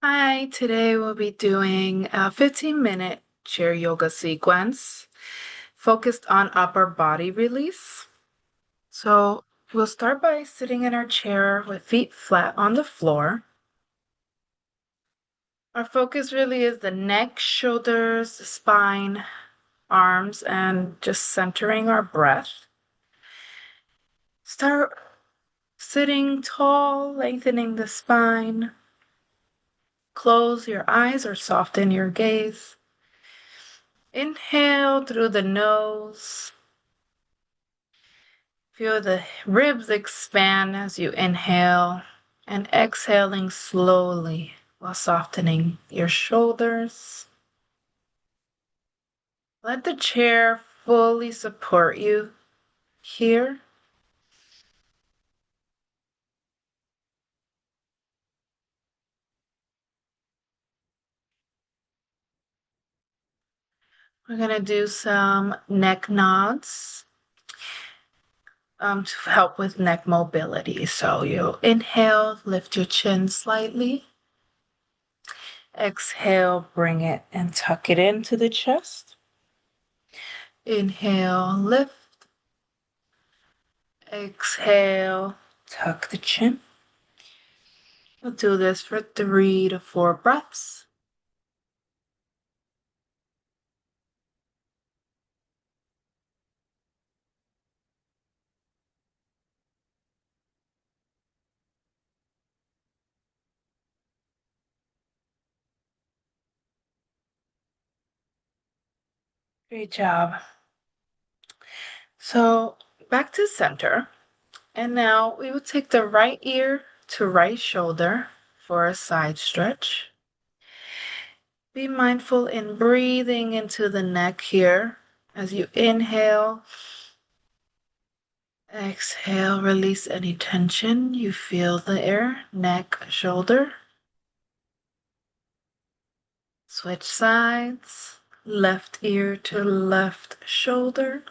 Hi, today we'll be doing a 15-minute chair yoga sequence focused on upper body release. So we'll start by sitting in our chair with feet flat on the floor. Our focus really is the neck, shoulders, the spine, arms, and just centering our breath. Start sitting tall, lengthening the spine. Close your eyes or soften your gaze. Inhale through the nose. Feel the ribs expand as you inhale and exhaling slowly while softening your shoulders. Let the chair fully support you here. We're going to do some neck nods to help with neck mobility. So you inhale, lift your chin slightly. Exhale, bring it and tuck it into the chest. Inhale, lift. Exhale, tuck the chin. We'll do this for 3 to 4 breaths. Great job. So back to center. And now we will take the right ear to right shoulder for a side stretch. Be mindful in breathing into the neck here as you inhale. Exhale, release any tension you feel there, neck, shoulder. Switch sides, left ear to left shoulder.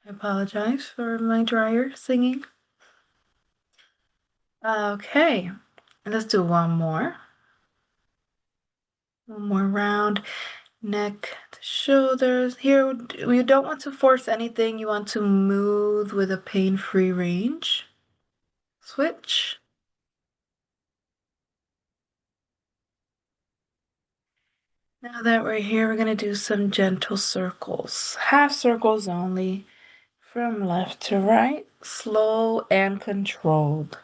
I apologize for my dryer singing. Okay, let's do one more. One more round. Neck to shoulders. Here, you don't want to force anything. You want to move with a pain-free range. Switch. Now that we're here, we're going to do some gentle circles. Half circles only. From left to right. Slow and controlled.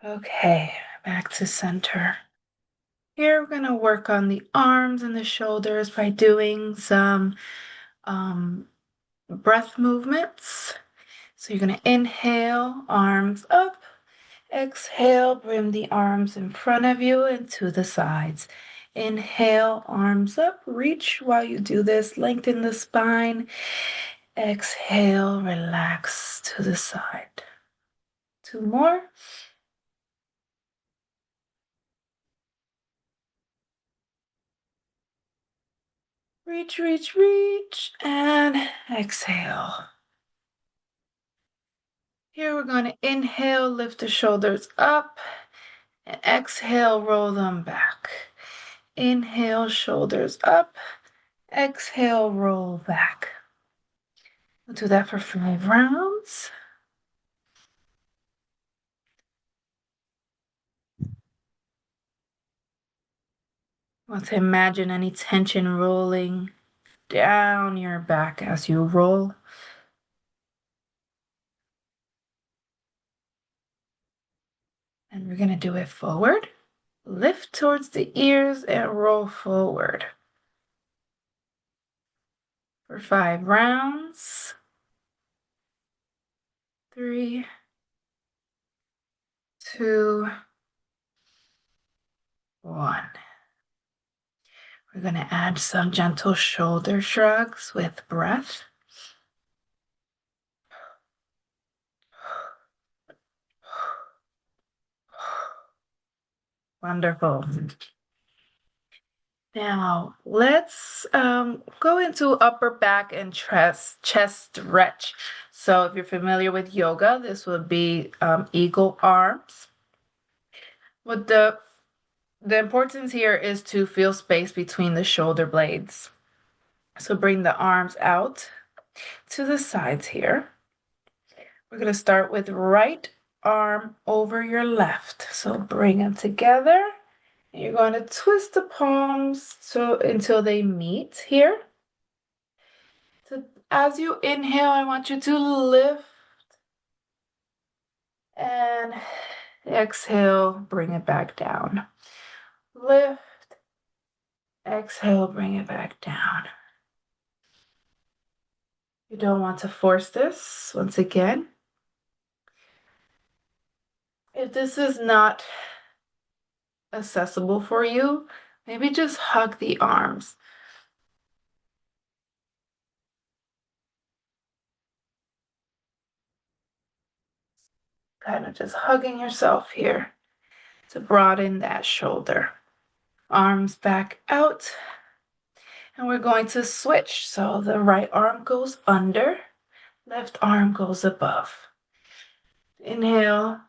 Okay, back to center. Here we're going to work on the arms and the shoulders by doing some breath movements. So you're going to inhale, arms up. Exhale, bring the arms in front of you and to the sides. Inhale, arms up. Reach while you do this. Lengthen the spine. Exhale, relax to the side. 2 more. Reach, reach, reach, and exhale. Here we're going to inhale, lift the shoulders up, and exhale, roll them back. Inhale, shoulders up, exhale, roll back. We'll do that for 5 rounds. I want to imagine any tension rolling down your back as you roll. And we're going to do it forward. Lift towards the ears and roll forward. For 5 rounds. 3, 2, 1. We're going to add some gentle shoulder shrugs with breath. Wonderful. Now, let's go into upper back and chest stretch. So if you're familiar with yoga, this would be eagle arms. But the importance here is to feel space between the shoulder blades. So bring the arms out to the sides here. We're going to start with right arm over your left. So bring them together. And you're going to twist the palms until they meet here. So as you inhale, I want you to lift and exhale, bring it back down. Lift, exhale, bring it back down. You don't want to force this. Once again, if this is not accessible for you, maybe just hug the arms. Kind of just hugging yourself here to broaden that shoulder. Arms back out. And we're going to switch. So the right arm goes under, left arm goes above. Inhale.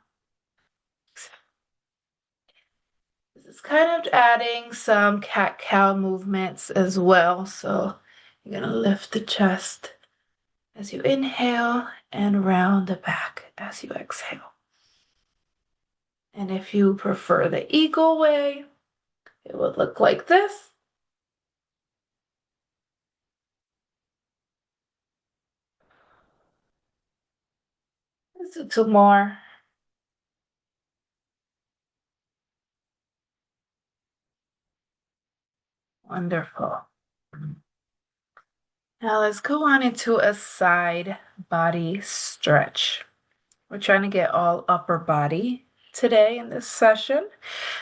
This is kind of adding some cat-cow movements as well. So you're going to lift the chest as you inhale and round the back as you exhale. And if you prefer the eagle way, it would look like this. Let's do two more. Wonderful. Now let's go on into a side body stretch. We're trying to get all upper body today in this session.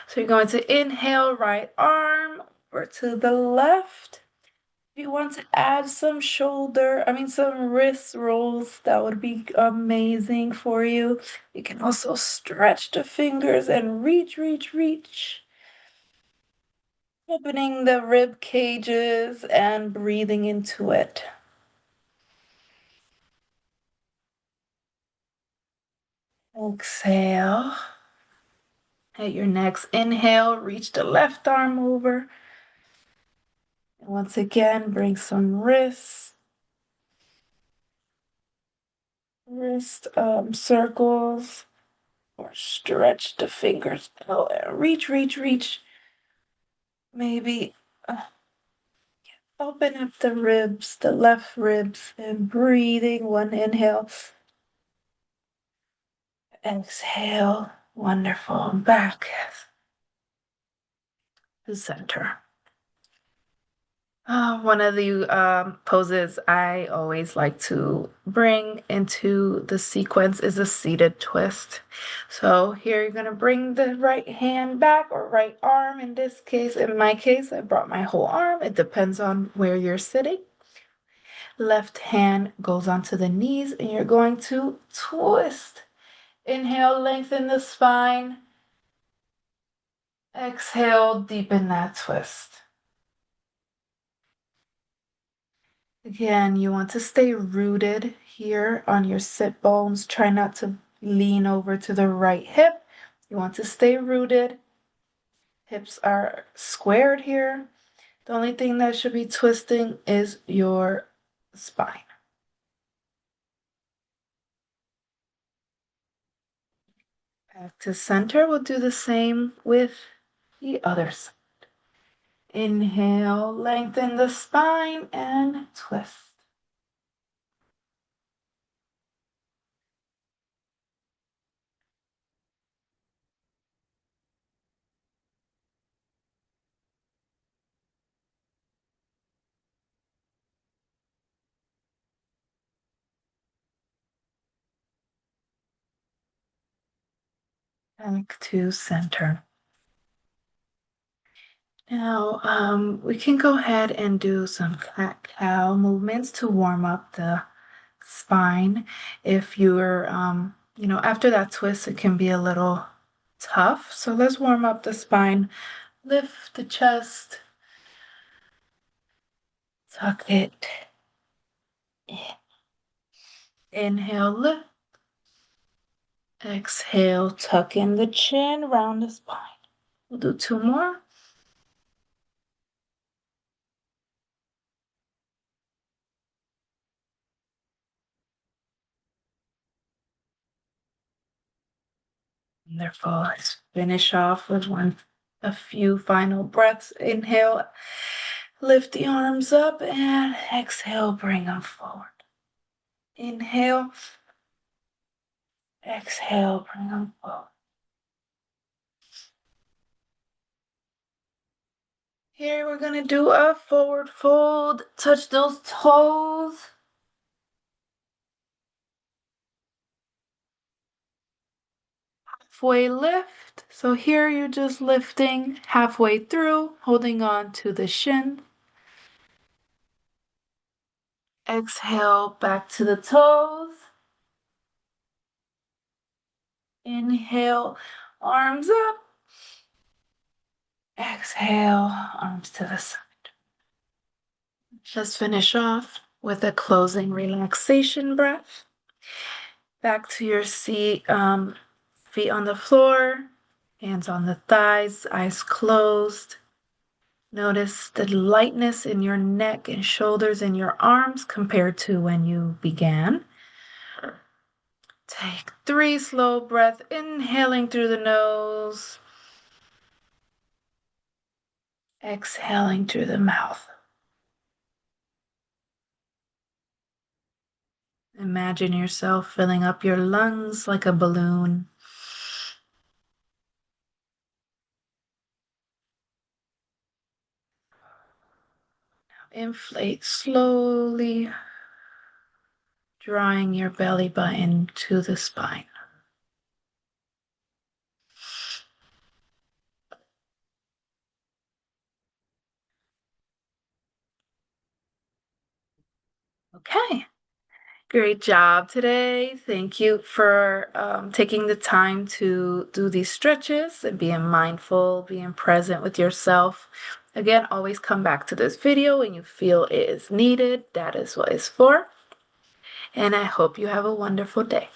So you're going to inhale, right arm over to the left. If you want to add some some wrist rolls, that would be amazing for you. You can also stretch the fingers and reach, reach, reach. Opening the rib cages and breathing into it. Exhale. At your next inhale, reach the left arm over. And once again, bring some wrist circles, or stretch the fingers out and reach, reach, reach. Maybe open up the ribs, the left ribs, and breathing. One inhale. Exhale. Wonderful. Back to center. One of the poses I always like to bring into the sequence is a seated twist. So here you're going to bring the right hand back, or right arm in this case. In my case, I brought my whole arm. It depends on where you're sitting. Left hand goes onto the knees and you're going to twist. Inhale, lengthen the spine. Exhale, deepen that twist. Again, you want to stay rooted here on your sit bones. Try not to lean over to the right hip. You want to stay rooted. Hips are squared here. The only thing that should be twisting is your spine. Back to center. We'll do the same with the other side. Inhale, lengthen the spine and twist. Back to center. Now, we can go ahead and do some cat-cow movements to warm up the spine. If you're, after that twist, it can be a little tough. So let's warm up the spine. Lift the chest, tuck it. Inhale, lift. Exhale, tuck in the chin, round the spine. We'll do two more. Wonderful. Let's finish off with a few final breaths. Inhale, lift the arms up, and exhale, bring them forward. Inhale, exhale, bring them forward. Here we're gonna do a forward fold. Touch those toes. Halfway lift. So here you're just lifting halfway through, holding on to the shin. Exhale, back to the toes. Inhale, arms up. Exhale, arms to the side. Let's finish off with a closing relaxation breath. Back to your seat, feet on the floor, hands on the thighs, eyes closed. Notice the lightness in your neck and shoulders and your arms compared to when you began. Take 3 slow breaths, inhaling through the nose, exhaling through the mouth. Imagine yourself filling up your lungs like a balloon. Inflate slowly, drawing your belly button to the spine. Okay, great job today. Thank you for taking the time to do these stretches and being mindful, being present with yourself. Again, always come back to this video when you feel it is needed. That is what it's for. And I hope you have a wonderful day.